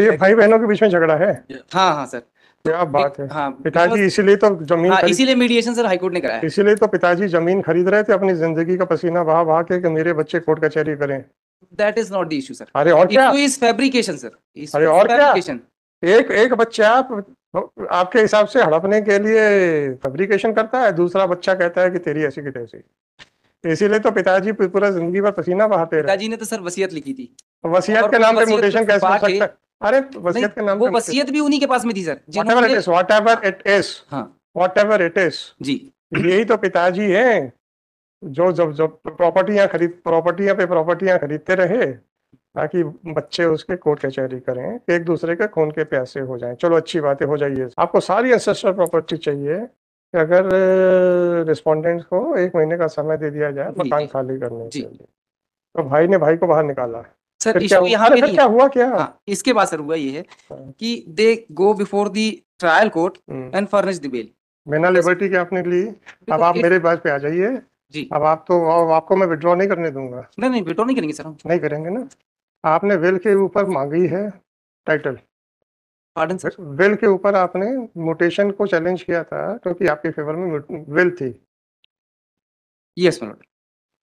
ये भाई बहनों के बीच में झगड़ा है? हाँ हाँ सर, क्या बात है। हाँ पिताजी इसीलिए तो जमीन हाँ, इसीलिए मीडिएशन सर हाईकोर्ट ने कराया है। इसीलिए तो पिताजी जमीन खरीद रहे थे अपनी जिंदगी का पसीना बहा बहा के कि मेरे बच्चे कोर्ट कचहरी करें। That is not the issue sir. अरे और क्या, इज फैब्रिकेशन सर। अरे और क्या, एक एक बच्चा आपके हिसाब से हड़पने के लिए फैब्रिकेशन करता है, दूसरा बच्चा कहता है कि तेरी ऐसी की तैसी। इसीलिए तो पिताजी पूरा जिंदगी भर पसीना बहाते रहे। पिताजी ने तो सर वसीयत लिखी थी। वसीयत के नाम पे म्यूटेशन कैसे हो सकता है? अरे वसीयत के नाम वो पे वसीयत भी उन्हीं के पास में थी sir, whatever it is, whatever it is, हाँ व्हाटएवर इट इज जी, यही तो पिताजी हैं जो जब जब प्रॉपर्टियां खरीदते रहे ताकि बच्चे उसके कोर्ट कचहरी करें, एक दूसरे के खून के प्यासे हो जाएं। चलो अच्छी बातें हो जाइए। आपको सारी एंसेस्ट्रल प्रॉपर्टी चाहिए कि अगर रिस्पोंडेंट को 1 महीने का समय दे दिया जाए मकान खाली करने के लिए, तो भाई ने भाई को बाहर निकाला सर। फिर क्या हुआ क्या? हाँ, इसके बाद सर हुआ ये है कि they go before the trial court and furnish the bail. बिना लिबर्टी के आपने ली। अब आप मेरे पास पे आ जाइए जी। अब आपको मैं विड्रॉ नहीं करने दूंगा। नहीं विड्रॉ नहीं करेंगे सर हम। नहीं करेंगे ना। आपने विल के ऊपर मांगी है टाइटल। Pardon sir? विल के ऊपर आपने म्यूटेशन को चैलेंज किया था क्योंकि आपके फेवर में विल थी। Yes milord.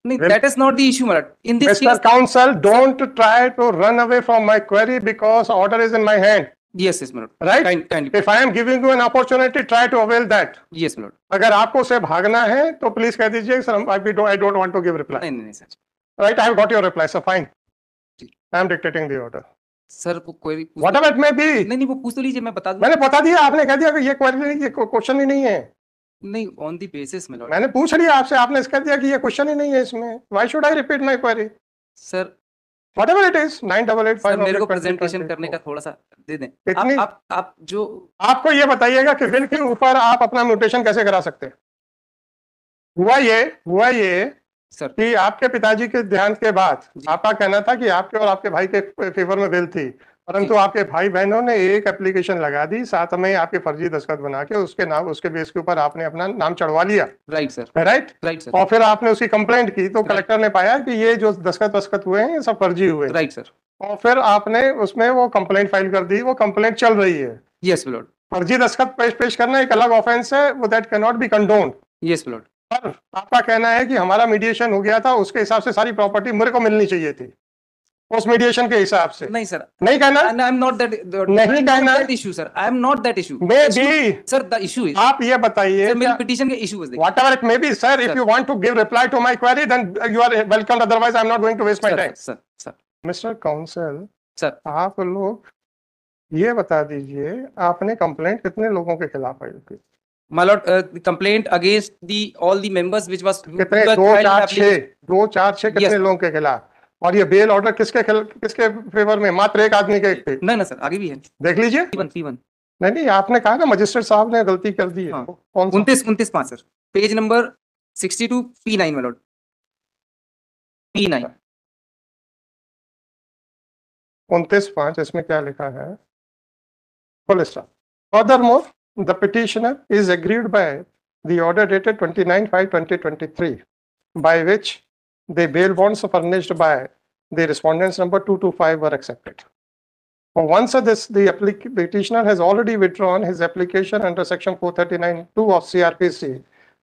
That is not the issue, my lord. In this Mr. Counsel, don't try to run away from my query because order is in my hand. Yes, my lord. Right? Kindly. If I am giving you an opportunity, try to avail that. Yes, my lord. अगर आपको उसे भागना है तो please कह दीजिए sir, I don't want to give reply. नहीं sir. Right, I have got your reply, so fine. I am dictating the order. Sir वो query whatever it may be. नहीं वो पूछ तो लीजिए, मैं बता दूं। मैंने बता दिया, आपने कह दिया कि ये क्वेरी नहीं, ये क्वेश्चन ही नहीं है। नहीं, ऑन द बेसिस में मैंने पूछ लिया आपसे, आपने कह दिया कि ये क्वेश्चन ही नहीं है इसमें। Why should I repeat my query sir? Whatever it is 9885। मेरे को प्रेजेंटेशन करने का थोड़ा सा दे दें। आप जो आपको ये बताइएगा कि विल के ऊपर आप अपना म्यूटेशन कैसे करा सकते हैं। हुआ ये सर कि आपके पिताजी के ध्यान के बाद आपका कहना था कि आपके और आपके भाई के फेवर में विल थी, परंतु आपके भाई बहनों ने एक एप्लीकेशन लगा दी, साथ में आपके फर्जी दस्तखत बना के उसके बेस के ऊपर आपने अपना नाम चढ़वा लिया। Right sir. Right sir. और फिर आपने उसकी कंप्लेंट की तो कलेक्टर ने पाया कि ये जो दस्तखत हुए हैं ये सब फर्जी हुए। Right sir. और फिर आपने उसमें वो कंप्लेंट फाइल कर दी, वो कंप्लेंट चल रही है। Yes my lord. फर्जी दस्तखत पेश करना एक अलग ऑफेंस है, वो that can not be condoned. Yes my lord. पर आपका कहना है कि हमारा मीडिएशन हो गया था, उसके हिसाब से सारी प्रॉपर्टी मेरे को मिलनी चाहिए थी उस मीडिएशन के हिसाब से। नहीं सर, नहीं कहना। आई एम नॉट दैट, नहीं कहना issue sir. I am not that issue. May be sir the issue is, आप ये बताइए मेरी पिटीशन के issue is whatever it may B sir, if you want to give reply to my query then you are welcome, otherwise I am not going to waste my time. Sir mister counsel sir, आप लोग ये बता दीजिए आपने complaint कितने लोगों के खिलाफ फाइल की? My lord, complaint against all the members which was कितने? 2 4 6 कितने लोगों के खिलाफ? और ये बेल ऑर्डर किसके फेवर में? मात्र एक आदमी के। नहीं ना सर, आगे भी है, देख लीजिए। नहीं आपने कहा ना मजिस्ट्रेट साहब ने गलती कर दी है। हाँ। कौन 29 sir, page number 62 P9 my lord, P9 29(5) इसमें क्या लिखा है? Full stop. Furthermore the petitioner is aggrieved by the order dated 29/5/2023 by which the bail bonds furnished by the respondents number 225 were accepted. Once the petitioner has already withdrawn his application under section 439(2) of CRPC.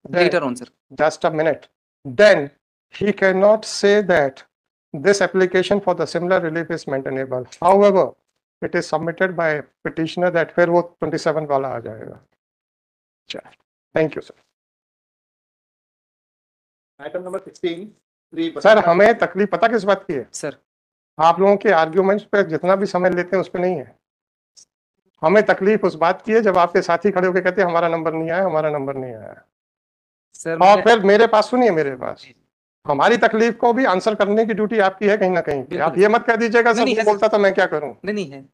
Later on, sir. Just a minute. Then he cannot say that this application for the similar relief is maintainable. However, it is submitted by petitioner that फिर वो 27 वाला आ जाएगा। Thank you sir. Item number 16। Sir हमें तकलीफ पता किस बात की है सर? आप लोगों के आर्ग्यूमेंट्स पे जितना भी समय लेते हैं उस पर नहीं है। हमें तकलीफ उस बात की है जब आपके साथी खड़े होकर कहते हैं हमारा नंबर नहीं आया, हमारा नंबर नहीं आया सर। और फिर मेरे पास सुनिए, मेरे पास हमारी तकलीफ को भी आंसर करने की ड्यूटी आपकी है कहीं ना कहीं। आप ये मत कह दीजिएगा सर नहीं बोलता तो मैं क्या करूं। नहीं है।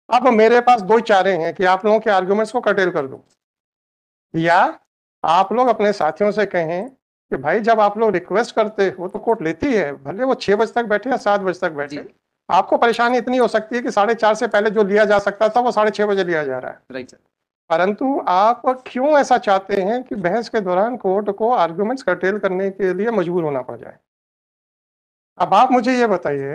अब मेरे पास 2 चारे हैं कि आप लोगों के आर्गुमेंट्स को कर्टेल कर दूं, या आप लोग अपने साथियों से कहें कि भाई जब आप लोग रिक्वेस्ट करते हो तो कोर्ट लेती है, भले वो 6 बजे तक बैठे या 7 बजे तक बैठे। आपको परेशानी इतनी हो सकती है कि 4:30 से पहले जो लिया जा सकता था वो 6:30 बजे लिया जा रहा है। Right sir. परंतु आप क्यों ऐसा चाहते हैं कि बहस के दौरान कोर्ट को आर्गुमेंट्स कर्टेल करने के लिए मजबूर होना पड़ जाए? अब आप मुझे ये बताइए,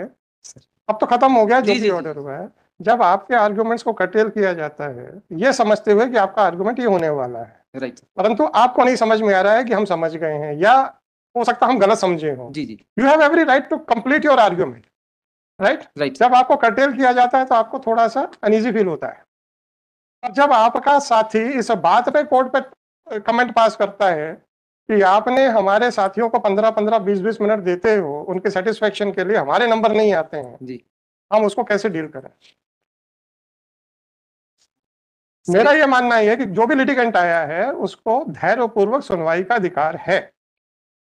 अब तो खत्म हो गया जो भी ऑर्डर हुआ है, जब आपके आर्गुमेंट्स को कटेल किया जाता है ये समझते हुए कि आपका आर्गुमेंट ये होने वाला है, राइट परंतु आपको नहीं समझ में आ रहा है कि हम समझ गए हैं, या हो सकता है हम गलत समझे हों। जी जी you have every right to complete your argument, right. Right जब आपको कर्टेल किया जाता है तो आपको थोड़ा सा अनईजी फील होता है, और जब आपका साथी इस बात पे कोर्ट पे कमेंट पास करता है कि आपने हमारे साथियों को 15-15, 20-20 मिनट देते हो उनके सेटिस्फेक्शन के लिए, हमारे नंबर नहीं आते हैं, जी हम उसको कैसे डील करें। मेरा ये मानना है कि जो भी लिटिगेंट आया है उसको धैर्यपूर्वक सुनवाई का अधिकार है।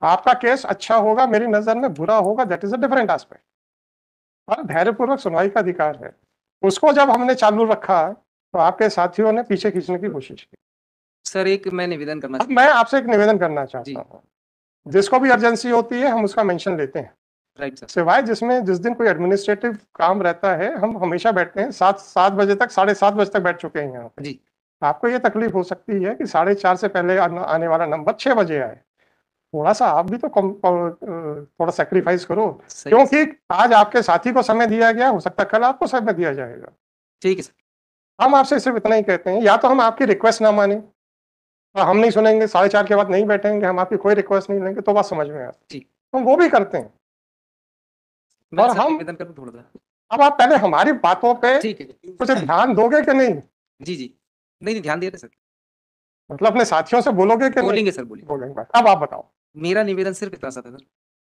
आपका केस अच्छा होगा, मेरी नजर में बुरा होगा, that is a different aspect, और धैर्यपूर्वक सुनवाई का अधिकार है। उसको जब हमने चालू रखा तो आपके साथियों ने पीछे खींचने की कोशिश की। सर एक मैं निवेदन करना अब मैं आपसे एक निवेदन करना चाहता जी। हूँ, जिसको भी अर्जेंसी होती है हम उसका मेंशन लेते हैं, राइट सर सिवाय जिस दिन कोई एडमिनिस्ट्रेटिव काम रहता है हम हमेशा बैठते हैं। 7 बजे तक, 7:30 बजे तक बैठ चुके हैं यहाँ पे। जी आपको ये तकलीफ हो सकती है कि 4:30 से पहले आने वाला नंबर 6 बजे आए। थोड़ा सा आप भी तो थोड़ा सेक्रीफाइस करो, सही क्योंकि आज आपके साथी को समय दिया गया, हो सकता है कल आपको समय दिया जाएगा। ठीक है सर हम आपसे सिर्फ इतना ही कहते हैं, या तो हम आपकी रिक्वेस्ट ना माने और हम नहीं सुनेंगे, 4:30 के बाद नहीं बैठेंगे, हम आपकी कोई रिक्वेस्ट नहीं लेंगे, तो बात समझ में आती है। जी। हम वो भी करते हैं। मैं और सर हम निवेदन करूँ थोड़ा सा। अब आप पहले हमारी बातों पे ठीक है कुछ ध्यान दोगे कि नहीं, जी जी नहीं ध्यान दे रहे सर मतलब अपने साथियों से बोलोगे कि नहीं? बोलेंगे सर बोलेंगे। बोलेंगे। अब आप बताओ। मेरा निवेदन सिर्फ इतना सा था सर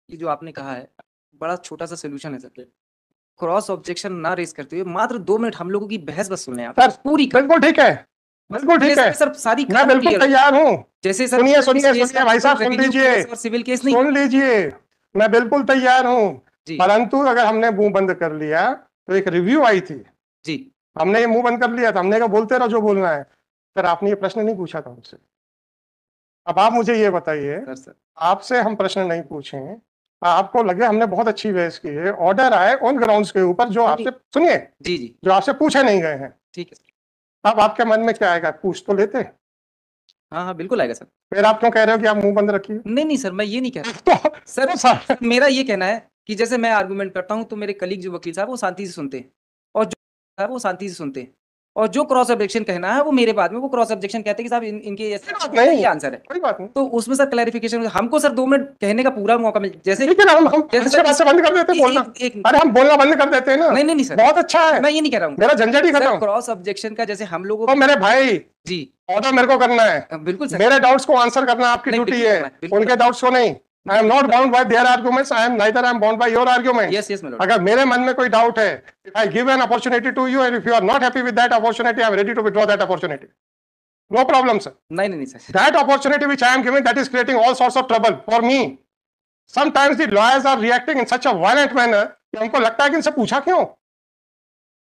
कि जो आपने कहा है बड़ा छोटा सा सोल्यूशन है सर। क्रॉस ऑब्जेक्शन ना रेस करते हुए मात्र 2 मिनट हम लोगों की बहस बस सुनने आप सर पूरी बिल्कुल ठीक है, बिल्कुल ठीक है, सर सारी मैं बिल्कुल तैयार हूँ। जैसे सर सुनिए सुनिए सुनिए भाई साहब, सुन लीजिए, और सिविल केस नहीं सुन लीजिए, मैं बिल्कुल तैयार हूँ, जी परंतु अगर हमने मुंह बंद कर लिया तो एक रिव्यू आई थी, जी हमने ये मुंह बंद कर लिया था, हमने कहा बोलते रहो जो बोलना है। सर आपने ये प्रश्न नहीं पूछा था मुझसे। अब आप मुझे ये बताइए, सर आपसे हम प्रश्न नहीं पूछे, आपको लगे हमने बहुत अच्छी बहस की है, ऑर्डर आए उन ग्राउंड्स के ऊपर जो आपसे, सुनिए, जी जी जो आपसे पूछे नहीं गए हैं, ठीक है अब आपके मन में क्या आएगा, पूछ तो लेते। हाँ हाँ बिल्कुल आएगा सर। फिर आप क्यों कह रहे हो कि आप मुंह बंद रखिए? नहीं सर मैं ये नहीं कह रहा तो सर मेरा ये कहना है कि जैसे मैं आर्गुमेंट करता हूँ तो मेरे कलीग जो वकील साहब वो शांति से सुनते हैं, और जो है वो शांति से सुनते हैं, और जो क्रॉस ऑब्जेक्शन कहना है वो मेरे बाद में वो क्रॉस ऑब्जेक्शन कहते हैं कि साहब इनके नहीं, ये आंसर है, कोई बात नहीं, तो उसमें सर क्लैरिफिकेशन हमको सर 2 मिनट कहने का पूरा मौका मिल, जैसे ठीक है ना, हम जैसे इसके बाद से बंद कर देते हैं बोलना। अरे हम बोलना बंद कर देते हैं ना। नहीं सर बहुत अच्छा है, मैं ये नहीं कह रहा हूँ मेरा झंझट ही खत्म। क्रॉस ऑब्जेक्शन का जैसे हम लोगों तो मेरे भाई जी ऑर्डर मेरे को करना है, बिल्कुल सर मेरे डाउट्स को आंसर करना आपकी नहीं, ड्यूटी बिल्कुल है, करना है, बिल्कुल उनके डाउट्स को नहीं। I am not bound by their arguments, I am neither I am bound by your arguments. Yes yes madam अगर मेरे मन में कोई डाउट है, if I give an opportunity to you and if you are not happy with that opportunity, I am ready to withdraw that opportunity, no problem sir. नहीं sir That opportunity which I am giving, that is creating all sorts of trouble for me. Sometimes the lawyers are reacting in such a violent manner कि हमको लगता है कि इनसे पूछा क्यों?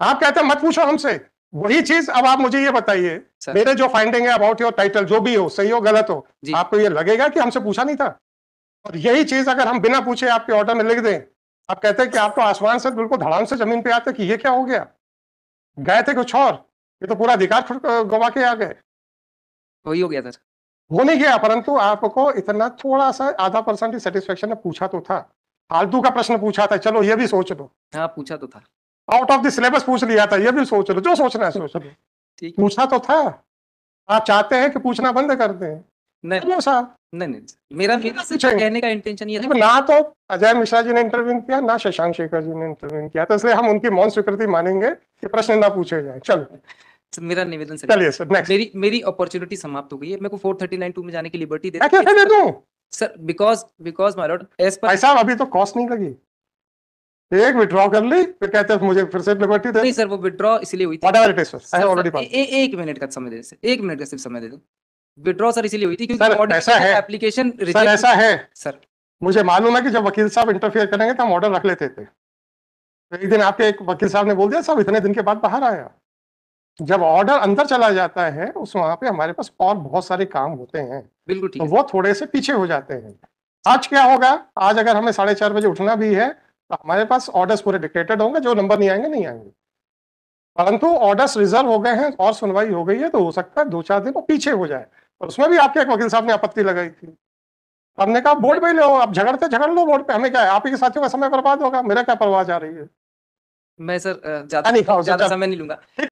आप कहते हैं मत पूछो हमसे, वही चीज अब आप मुझे ये बताइए, मेरे जो फाइंडिंग है अबाउट योर टाइटल, जो भी हो, सही हो गलत हो, आपको ये लगेगा कि हमसे पूछा नहीं था? और यही चीज अगर हम बिना पूछे आपके ऑर्डर में लिख दें, आप कहते हैं कि आप तो आसमान से बिल्कुल धड़ाम से जमीन पे आते कि ये क्या हो गया, गए थे कुछ और, ये तो पूरा अधिकार गवा के आ गए। वही हो गया सर, वो नहीं गया, परंतु आपको इतना थोड़ा सा आधा % सेटिस्फेक्शन ने पूछा तो था, फालतू का प्रश्न पूछा था, चलो ये भी सोच लो, हाँ पूछा तो था, आउट ऑफ द सिलेबस पूछ लिया था, ये भी सोच लो, जो सोचना है सोच लो, ठीक पूछा तो था। आप चाहते हैं कि पूछना बंद कर दें? नहीं साहब नहीं मेरा कहने का इंटेंशन ये था, ना तो अजय मिश्रा जी ने इंटरव्यू किया, ना शशांक शेखर जी ने इंटरव्यू किया, तो इसलिए हम उनकी मौन स्वीकृति मानेंगे कि प्रश्न ना पूछे जाए। चलो मेरा निवेदन सर, चलिए सर नेक्स्ट। मेरी अपॉर्चुनिटी समाप्त हो गई है, मेरे को 439(2) में जाने की लिबर्टी दे कैसे दे दूं sir? Because my lord as पर भाई साहब अभी तो कॉस्ट नहीं लगी, एक विड्रॉ कर ली फिर कहते हैं मुझे फिर से लिबर्टी दे। नहीं सर वो विड्रॉ इसलिए हुई थी, whatever it is sir, I have already pass. एक मिनट का समय दे दे, 1 मिनट का सिर्फ समय दे दो। विड्रॉ सर इसीलिए हुई थी सर क्योंकि ऐसा है, एप्लीकेशन सर ऐसा है सर, मुझे मालूम है कि जब वकील साहब इंटरफेयर करेंगे तो हम ऑर्डर रख लेते थे। तो एक दिन आपके एक वकील साहब ने बोल दिया साहब इतने दिन के बाद बाहर आया, जब ऑर्डर अंदर चला जाता है उस वहां पे हमारे पास और बहुत सारे काम होते हैं, बिल्कुल ठीक तो है, वो थोड़े से पीछे हो जाते हैं। आज क्या होगा, आज अगर हमें 4:30 बजे उठना भी है तो हमारे पास ऑर्डर्स पूरे डिक्टेटेड होंगे, जो नंबर नहीं आएंगे नहीं आएंगे, परंतु ऑर्डर्स रिजर्व हो गए हैं और सुनवाई हो गई है, तो हो सकता है 2-4 दिन वो पीछे हो जाए। और उसमें भी आपके एक वकील साहब ने आपत्ति लगाई थी, हमने कहा बोर्ड पे लो, आप झगड़ लो बोर्ड पे, हमें क्या है, आप ही के साथियों का समय बर्बाद होगा, मेरा क्या परवाह जा रही है। मैं सर Anyhow, ज्यादा so- समय नहीं लूंगा।